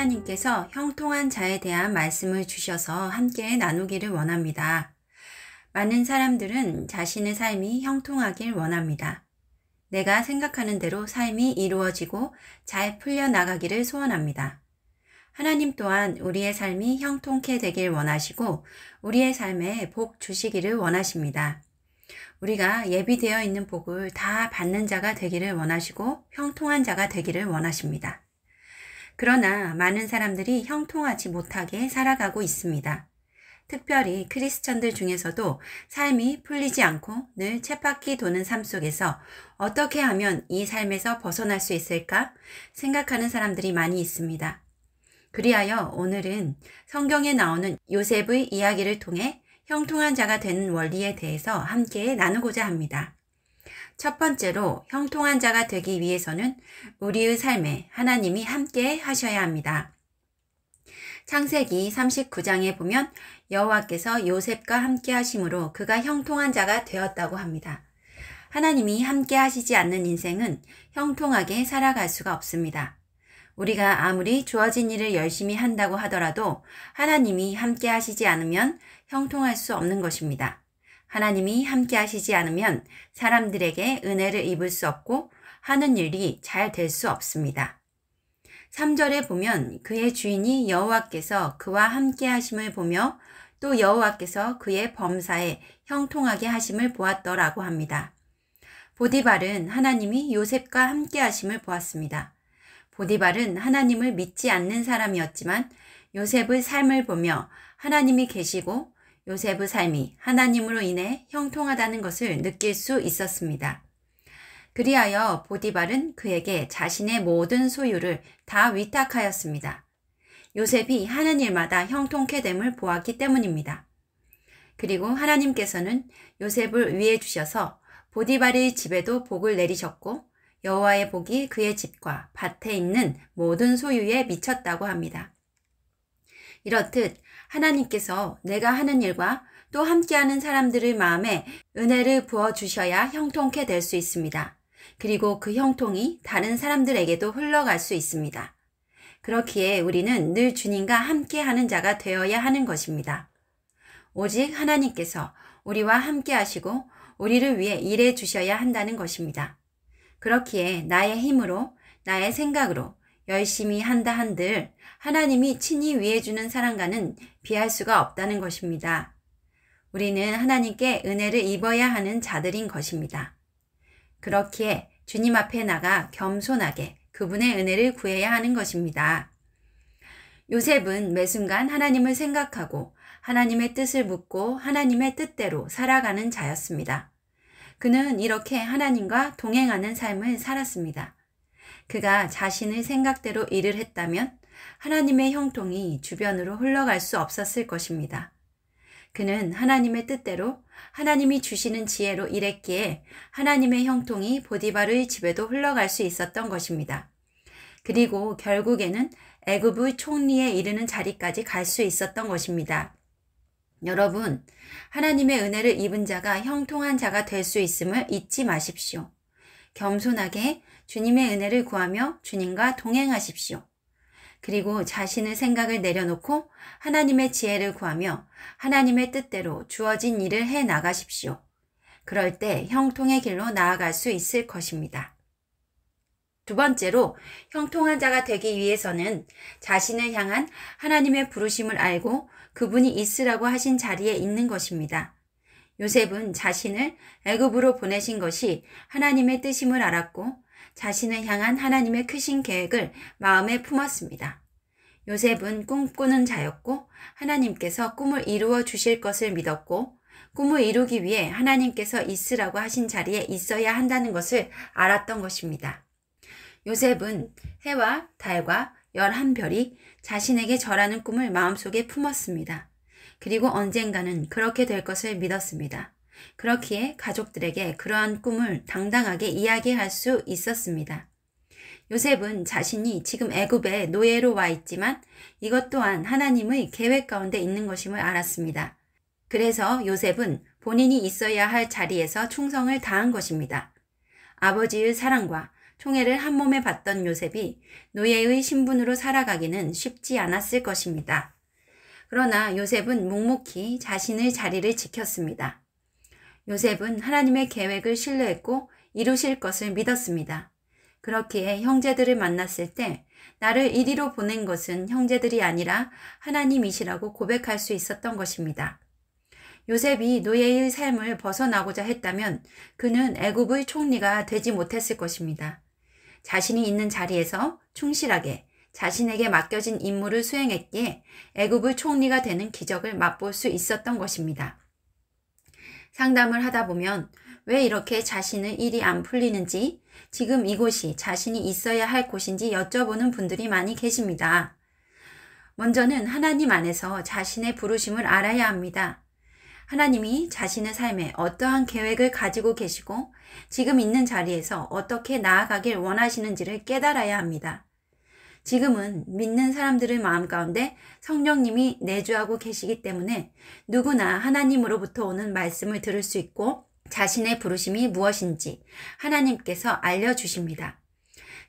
하나님께서 형통한 자에 대한 말씀을 주셔서 함께 나누기를 원합니다. 많은 사람들은 자신의 삶이 형통하길 원합니다. 내가 생각하는 대로 삶이 이루어지고 잘 풀려나가기를 소원합니다. 하나님 또한 우리의 삶이 형통케 되길 원하시고 우리의 삶에 복 주시기를 원하십니다. 우리가 예비되어 있는 복을 다 받는 자가 되기를 원하시고 형통한 자가 되기를 원하십니다. 그러나 많은 사람들이 형통하지 못하게 살아가고 있습니다. 특별히 크리스천들 중에서도 삶이 풀리지 않고 늘 쳇바퀴 도는 삶 속에서 어떻게 하면 이 삶에서 벗어날 수 있을까 생각하는 사람들이 많이 있습니다. 그리하여 오늘은 성경에 나오는 요셉의 이야기를 통해 형통한 자가 되는 원리에 대해서 함께 나누고자 합니다. 첫 번째로 형통한 자가 되기 위해서는 우리의 삶에 하나님이 함께 하셔야 합니다. 창세기 39장에 보면 여호와께서 요셉과 함께 하심으로 그가 형통한 자가 되었다고 합니다. 하나님이 함께 하시지 않는 인생은 형통하게 살아갈 수가 없습니다. 우리가 아무리 주어진 일을 열심히 한다고 하더라도 하나님이 함께 하시지 않으면 형통할 수 없는 것입니다. 하나님이 함께 하시지 않으면 사람들에게 은혜를 입을 수 없고 하는 일이 잘 될 수 없습니다. 3절에 보면 그의 주인이 여호와께서 그와 함께 하심을 보며 또 여호와께서 그의 범사에 형통하게 하심을 보았더라고 합니다. 보디발은 하나님이 요셉과 함께 하심을 보았습니다. 보디발은 하나님을 믿지 않는 사람이었지만 요셉의 삶을 보며 하나님이 계시고 요셉의 삶이 하나님으로 인해 형통하다는 것을 느낄 수 있었습니다. 그리하여 보디발은 그에게 자신의 모든 소유를 다 위탁하였습니다. 요셉이 하는 일마다 형통케 됨을 보았기 때문입니다. 그리고 하나님께서는 요셉을 위해 주셔서 보디발의 집에도 복을 내리셨고 여호와의 복이 그의 집과 밭에 있는 모든 소유에 미쳤다고 합니다. 이렇듯 하나님께서 내가 하는 일과 또 함께하는 사람들의 마음에 은혜를 부어주셔야 형통케 될 수 있습니다. 그리고 그 형통이 다른 사람들에게도 흘러갈 수 있습니다. 그렇기에 우리는 늘 주님과 함께하는 자가 되어야 하는 것입니다. 오직 하나님께서 우리와 함께 하시고 우리를 위해 일해 주셔야 한다는 것입니다. 그렇기에 나의 힘으로, 나의 생각으로 열심히 한다 한들 하나님이 친히 위해 주는 사람과는 비할 수가 없다는 것입니다. 우리는 하나님께 은혜를 입어야 하는 자들인 것입니다. 그렇기에 주님 앞에 나가 겸손하게 그분의 은혜를 구해야 하는 것입니다. 요셉은 매 순간 하나님을 생각하고 하나님의 뜻을 묻고 하나님의 뜻대로 살아가는 자였습니다. 그는 이렇게 하나님과 동행하는 삶을 살았습니다. 그가 자신의 생각대로 일을 했다면 하나님의 형통이 주변으로 흘러갈 수 없었을 것입니다. 그는 하나님의 뜻대로 하나님이 주시는 지혜로 일했기에 하나님의 형통이 보디발의 집에도 흘러갈 수 있었던 것입니다. 그리고 결국에는 애굽의 총리에 이르는 자리까지 갈 수 있었던 것입니다. 여러분, 하나님의 은혜를 입은 자가 형통한 자가 될 수 있음을 잊지 마십시오. 겸손하게 주님의 은혜를 구하며 주님과 동행하십시오. 그리고 자신의 생각을 내려놓고 하나님의 지혜를 구하며 하나님의 뜻대로 주어진 일을 해 나가십시오. 그럴 때 형통의 길로 나아갈 수 있을 것입니다. 두 번째로 형통한 자가 되기 위해서는 자신을 향한 하나님의 부르심을 알고 그분이 있으라고 하신 자리에 있는 것입니다. 요셉은 자신을 애굽으로 보내신 것이 하나님의 뜻임을 알았고 자신을 향한 하나님의 크신 계획을 마음에 품었습니다. 요셉은 꿈꾸는 자였고 하나님께서 꿈을 이루어 주실 것을 믿었고 꿈을 이루기 위해 하나님께서 있으라고 하신 자리에 있어야 한다는 것을 알았던 것입니다. 요셉은 해와 달과 11별이 자신에게 절하는 꿈을 마음속에 품었습니다. 그리고 언젠가는 그렇게 될 것을 믿었습니다. 그렇기에 가족들에게 그러한 꿈을 당당하게 이야기할 수 있었습니다. 요셉은 자신이 지금 애굽에 노예로 와 있지만 이것 또한 하나님의 계획 가운데 있는 것임을 알았습니다. 그래서 요셉은 본인이 있어야 할 자리에서 충성을 다한 것입니다. 아버지의 사랑과 총애를 한 몸에 받던 요셉이 노예의 신분으로 살아가기는 쉽지 않았을 것입니다. 그러나 요셉은 묵묵히 자신의 자리를 지켰습니다. 요셉은 하나님의 계획을 신뢰했고 이루실 것을 믿었습니다. 그렇기에 형제들을 만났을 때 나를 이리로 보낸 것은 형제들이 아니라 하나님이시라고 고백할 수 있었던 것입니다. 요셉이 노예의 삶을 벗어나고자 했다면 그는 애굽의 총리가 되지 못했을 것입니다. 자신이 있는 자리에서 충실하게 자신에게 맡겨진 임무를 수행했기에 애굽의 총리가 되는 기적을 맛볼 수 있었던 것입니다. 상담을 하다 보면 왜 이렇게 자신의 일이 안 풀리는지, 지금 이곳이 자신이 있어야 할 곳인지 여쭤보는 분들이 많이 계십니다. 먼저는 하나님 안에서 자신의 부르심을 알아야 합니다. 하나님이 자신의 삶에 어떠한 계획을 가지고 계시고 지금 있는 자리에서 어떻게 나아가길 원하시는지를 깨달아야 합니다. 지금은 믿는 사람들의 마음 가운데 성령님이 내주하고 계시기 때문에 누구나 하나님으로부터 오는 말씀을 들을 수 있고 자신의 부르심이 무엇인지 하나님께서 알려주십니다.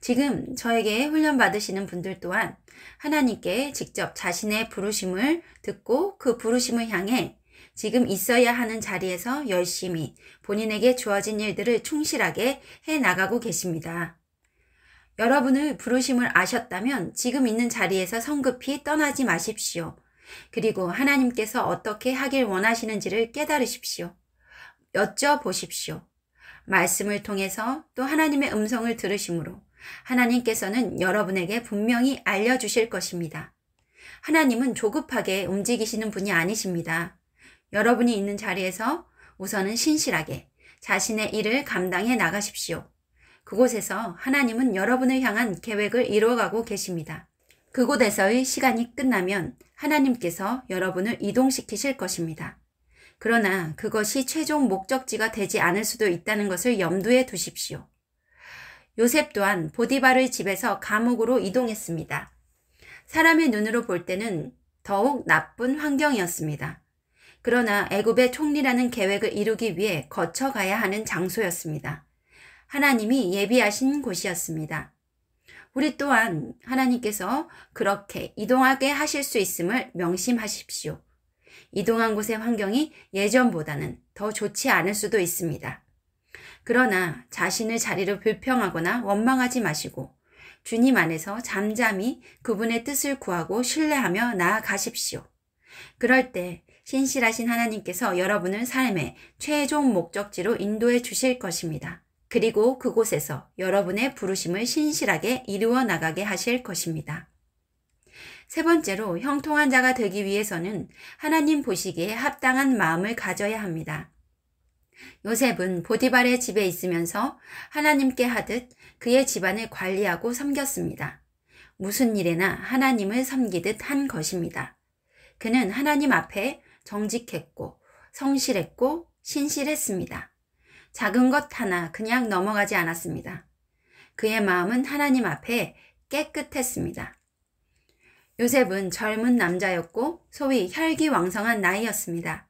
지금 저에게 훈련받으시는 분들 또한 하나님께 직접 자신의 부르심을 듣고 그 부르심을 향해 지금 있어야 하는 자리에서 열심히 본인에게 주어진 일들을 충실하게 해나가고 계십니다. 여러분의 부르심을 아셨다면 지금 있는 자리에서 성급히 떠나지 마십시오. 그리고 하나님께서 어떻게 하길 원하시는지를 깨달으십시오. 여쭤보십시오. 말씀을 통해서 또 하나님의 음성을 들으심으로 하나님께서는 여러분에게 분명히 알려주실 것입니다. 하나님은 조급하게 움직이시는 분이 아니십니다. 여러분이 있는 자리에서 우선은 신실하게 자신의 일을 감당해 나가십시오. 그곳에서 하나님은 여러분을 향한 계획을 이루어가고 계십니다. 그곳에서의 시간이 끝나면 하나님께서 여러분을 이동시키실 것입니다. 그러나 그것이 최종 목적지가 되지 않을 수도 있다는 것을 염두에 두십시오. 요셉 또한 보디발의 집에서 감옥으로 이동했습니다. 사람의 눈으로 볼 때는 더욱 나쁜 환경이었습니다. 그러나 애굽의 총리라는 계획을 이루기 위해 거쳐가야 하는 장소였습니다. 하나님이 예비하신 곳이었습니다. 우리 또한 하나님께서 그렇게 이동하게 하실 수 있음을 명심하십시오. 이동한 곳의 환경이 예전보다는 더 좋지 않을 수도 있습니다. 그러나 자신의 자리를 불평하거나 원망하지 마시고 주님 안에서 잠잠히 그분의 뜻을 구하고 신뢰하며 나아가십시오. 그럴 때 신실하신 하나님께서 여러분을 삶의 최종 목적지로 인도해 주실 것입니다. 그리고 그곳에서 여러분의 부르심을 신실하게 이루어 나가게 하실 것입니다. 세 번째로 형통한 자가 되기 위해서는 하나님 보시기에 합당한 마음을 가져야 합니다. 요셉은 보디발의 집에 있으면서 하나님께 하듯 그의 집안을 관리하고 섬겼습니다. 무슨 일에나 하나님을 섬기듯 한 것입니다. 그는 하나님 앞에 정직했고 성실했고 신실했습니다. 작은 것 하나 그냥 넘어가지 않았습니다. 그의 마음은 하나님 앞에 깨끗했습니다. 요셉은 젊은 남자였고 소위 혈기왕성한 나이였습니다.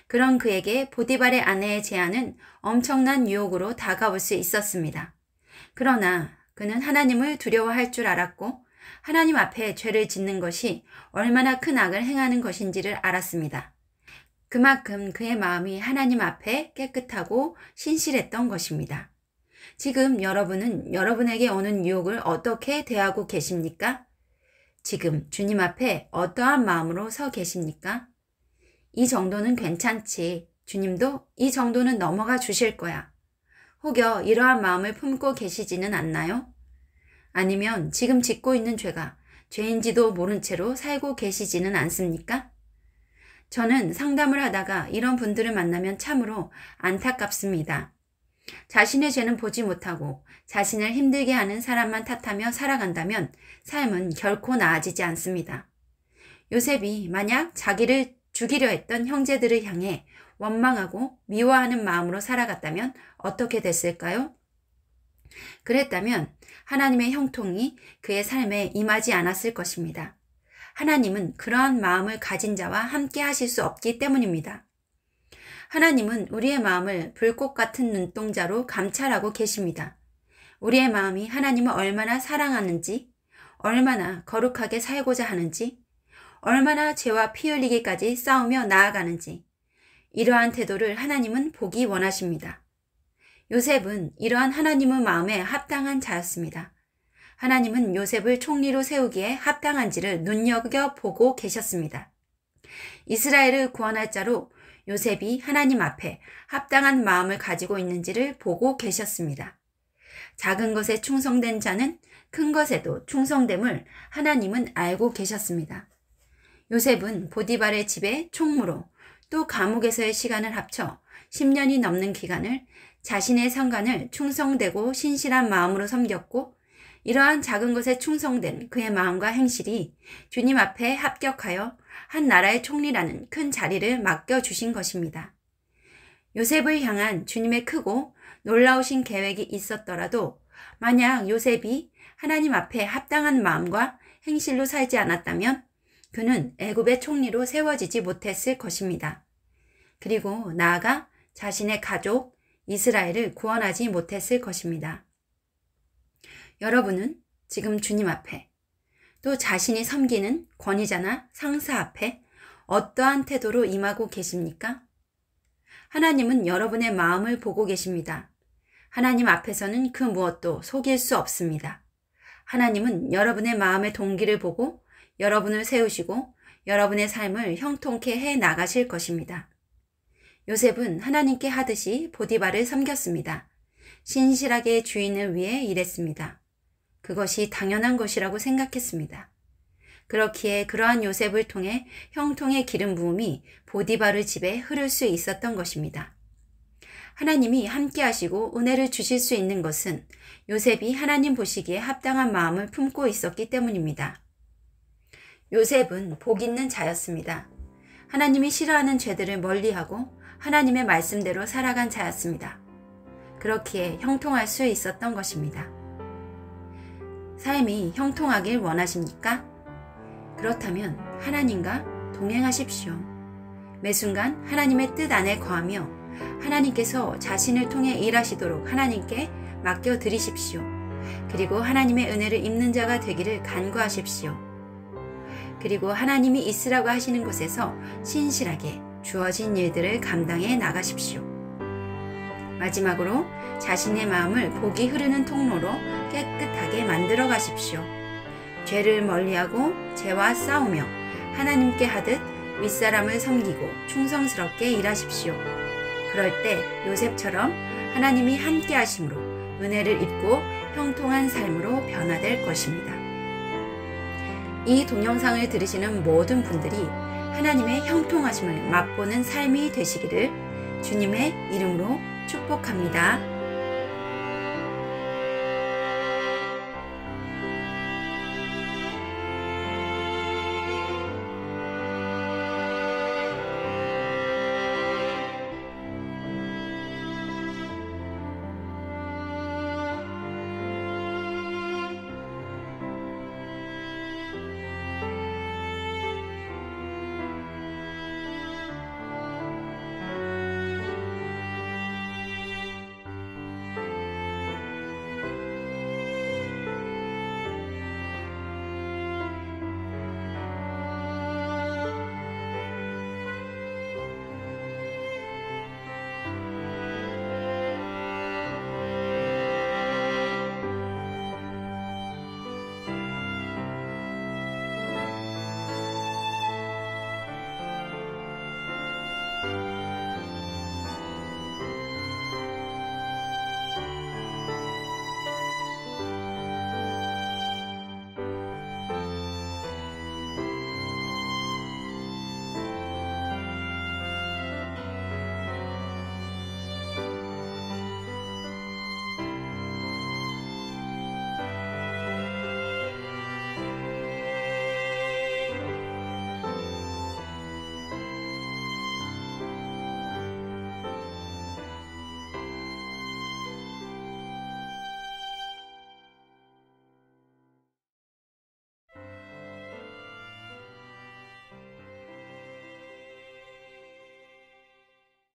그런 그에게 보디발의 아내의 제안은 엄청난 유혹으로 다가올 수 있었습니다. 그러나 그는 하나님을 두려워할 줄 알았고 하나님 앞에 죄를 짓는 것이 얼마나 큰 악을 행하는 것인지를 알았습니다. 그만큼 그의 마음이 하나님 앞에 깨끗하고 신실했던 것입니다. 지금 여러분은 여러분에게 오는 유혹을 어떻게 대하고 계십니까? 지금 주님 앞에 어떠한 마음으로 서 계십니까? 이 정도는 괜찮지. 주님도 이 정도는 넘어가 주실 거야. 혹여 이러한 마음을 품고 계시지는 않나요? 아니면 지금 짓고 있는 죄가 죄인지도 모른 채로 살고 계시지는 않습니까? 저는 상담을 하다가 이런 분들을 만나면 참으로 안타깝습니다. 자신의 죄는 보지 못하고 자신을 힘들게 하는 사람만 탓하며 살아간다면 삶은 결코 나아지지 않습니다. 요셉이 만약 자기를 죽이려 했던 형제들을 향해 원망하고 미워하는 마음으로 살아갔다면 어떻게 됐을까요? 그랬다면 하나님의 형통이 그의 삶에 임하지 않았을 것입니다. 하나님은 그러한 마음을 가진 자와 함께 하실 수 없기 때문입니다. 하나님은 우리의 마음을 불꽃 같은 눈동자로 감찰하고 계십니다. 우리의 마음이 하나님을 얼마나 사랑하는지, 얼마나 거룩하게 살고자 하는지, 얼마나 죄와 피 흘리기까지 싸우며 나아가는지, 이러한 태도를 하나님은 보기 원하십니다. 요셉은 이러한 하나님의 마음에 합당한 자였습니다. 하나님은 요셉을 총리로 세우기에 합당한지를 눈여겨보고 계셨습니다. 이스라엘을 구원할 자로 요셉이 하나님 앞에 합당한 마음을 가지고 있는지를 보고 계셨습니다. 작은 것에 충성된 자는 큰 것에도 충성됨을 하나님은 알고 계셨습니다. 요셉은 보디발의 집에 총무로 또 감옥에서의 시간을 합쳐 10년이 넘는 기간을 자신의 상관을 충성되고 신실한 마음으로 섬겼고, 이러한 작은 것에 충성된 그의 마음과 행실이 주님 앞에 합격하여 한 나라의 총리라는 큰 자리를 맡겨주신 것입니다. 요셉을 향한 주님의 크고 놀라우신 계획이 있었더라도 만약 요셉이 하나님 앞에 합당한 마음과 행실로 살지 않았다면 그는 애굽의 총리로 세워지지 못했을 것입니다. 그리고 나아가 자신의 가족 이스라엘을 구원하지 못했을 것입니다. 여러분은 지금 주님 앞에 또 자신이 섬기는 권위자나 상사 앞에 어떠한 태도로 임하고 계십니까? 하나님은 여러분의 마음을 보고 계십니다. 하나님 앞에서는 그 무엇도 속일 수 없습니다. 하나님은 여러분의 마음의 동기를 보고 여러분을 세우시고 여러분의 삶을 형통케 해 나가실 것입니다. 요셉은 하나님께 하듯이 보디발을 섬겼습니다. 신실하게 주인을 위해 일했습니다. 그것이 당연한 것이라고 생각했습니다. 그렇기에 그러한 요셉을 통해 형통의 기름 부음이 보디발의 집에 흐를 수 있었던 것입니다. 하나님이 함께 하시고 은혜를 주실 수 있는 것은 요셉이 하나님 보시기에 합당한 마음을 품고 있었기 때문입니다. 요셉은 복 있는 자였습니다. 하나님이 싫어하는 죄들을 멀리하고 하나님의 말씀대로 살아간 자였습니다. 그렇기에 형통할 수 있었던 것입니다. 삶이 형통하길 원하십니까? 그렇다면 하나님과 동행하십시오. 매 순간 하나님의 뜻 안에 거하며 하나님께서 자신을 통해 일하시도록 하나님께 맡겨드리십시오. 그리고 하나님의 은혜를 입는 자가 되기를 간구하십시오. 그리고 하나님이 있으라고 하시는 곳에서 신실하게 주어진 일들을 감당해 나가십시오. 마지막으로 자신의 마음을 복이 흐르는 통로로 깨끗하게 만들어 가십시오. 죄를 멀리하고 죄와 싸우며 하나님께 하듯 윗사람을 섬기고 충성스럽게 일하십시오. 그럴 때 요셉처럼 하나님이 함께 하심으로 은혜를 입고 형통한 삶으로 변화될 것입니다. 이 동영상을 들으시는 모든 분들이 하나님의 형통하심을 맛보는 삶이 되시기를 주님의 이름으로 축복합니다.